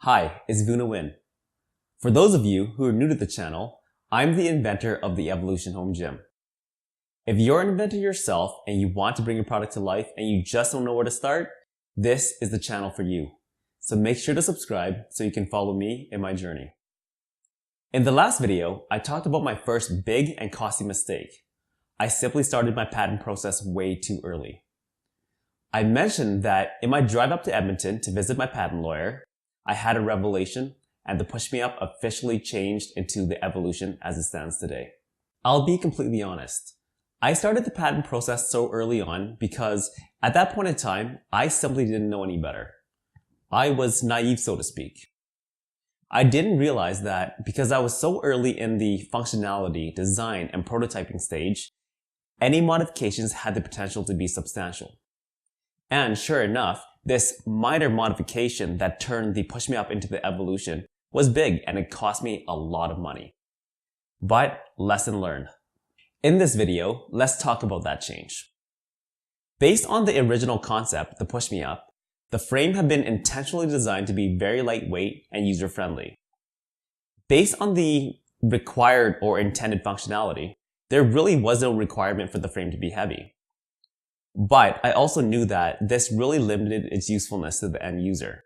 Hi, it's Vuna Win. For those of you who are new to the channel, I'm the inventor of the Evolution Home Gym. If you're an inventor yourself and you want to bring your product to life and you just don't know where to start, this is the channel for you. So make sure to subscribe so you can follow me in my journey. In the last video, I talked about my first big and costly mistake. I simply started my patent process way too early. I mentioned that in my drive up to Edmonton to visit my patent lawyer, I had a revelation, and the Push Me Up officially changed into the Evolution as it stands today. I'll be completely honest. I started the patent process so early on because at that point in time, I simply didn't know any better. I was naive, so to speak. I didn't realize that because I was so early in the functionality, design, and prototyping stage, any modifications had the potential to be substantial. And sure enough, this minor modification that turned the Push Me Up into the Evolution was big and it cost me a lot of money. But lesson learned. In this video, let's talk about that change. Based on the original concept, the Push Me Up, the frame had been intentionally designed to be very lightweight and user-friendly. Based on the required or intended functionality, there really was no requirement for the frame to be heavy. But I also knew that this really limited its usefulness to the end user.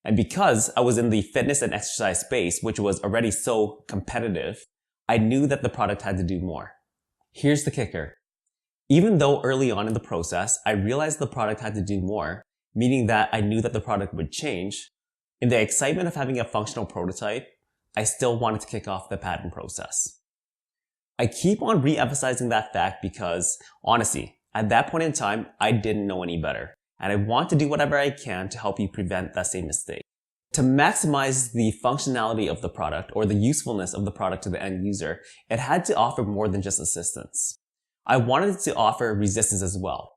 And because I was in the fitness and exercise space, which was already so competitive, I knew that the product had to do more. Here's the kicker. Even though early on in the process, I realized the product had to do more, meaning that I knew that the product would change, in the excitement of having a functional prototype, I still wanted to kick off the patent process. I keep on re-emphasizing that fact because, honestly, at that point in time, I didn't know any better, and I want to do whatever I can to help you prevent that same mistake. To maximize the functionality of the product or the usefulness of the product to the end user, it had to offer more than just assistance. I wanted it to offer resistance as well.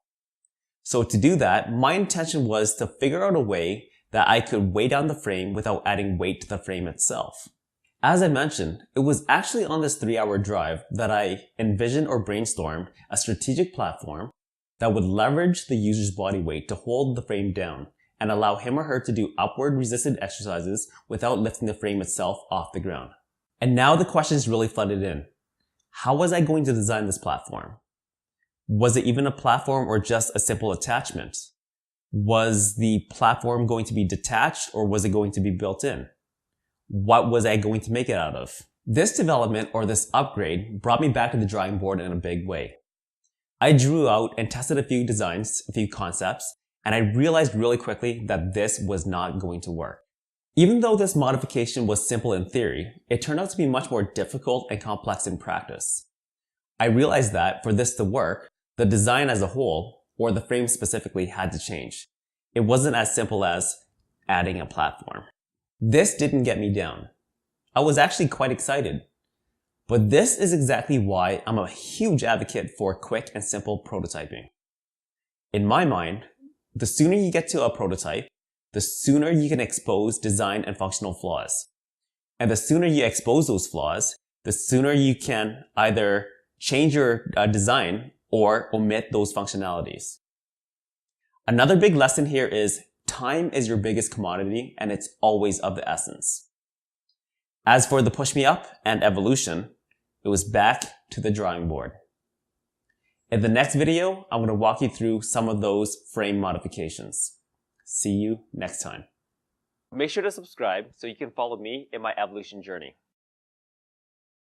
So to do that, my intention was to figure out a way that I could weigh down the frame without adding weight to the frame itself. As I mentioned, it was actually on this 3-hour drive that I envisioned or brainstormed a strategic platform that would leverage the user's body weight to hold the frame down and allow him or her to do upward resisted exercises without lifting the frame itself off the ground. And now the questions really flooded in. How was I going to design this platform? Was it even a platform or just a simple attachment? Was the platform going to be detached or was it going to be built in? What was I going to make it out of? This development or this upgrade brought me back to the drawing board in a big way. I drew out and tested a few designs, a few concepts, and I realized really quickly that this was not going to work. Even though this modification was simple in theory, it turned out to be much more difficult and complex in practice. I realized that for this to work, the design as a whole, or the frame specifically, had to change. It wasn't as simple as adding a platform. This didn't get me down. I was actually quite excited. But this is exactly why I'm a huge advocate for quick and simple prototyping. In my mind, the sooner you get to a prototype, the sooner you can expose design and functional flaws. And the sooner you expose those flaws, the sooner you can either change your design or omit those functionalities. Another big lesson here is time is your biggest commodity and it's always of the essence. As for the Push Me Up and Evolution, it was back to the drawing board. In the next video, I'm going to walk you through some of those frame modifications. See you next time. Make sure to subscribe so you can follow me in my evolution journey.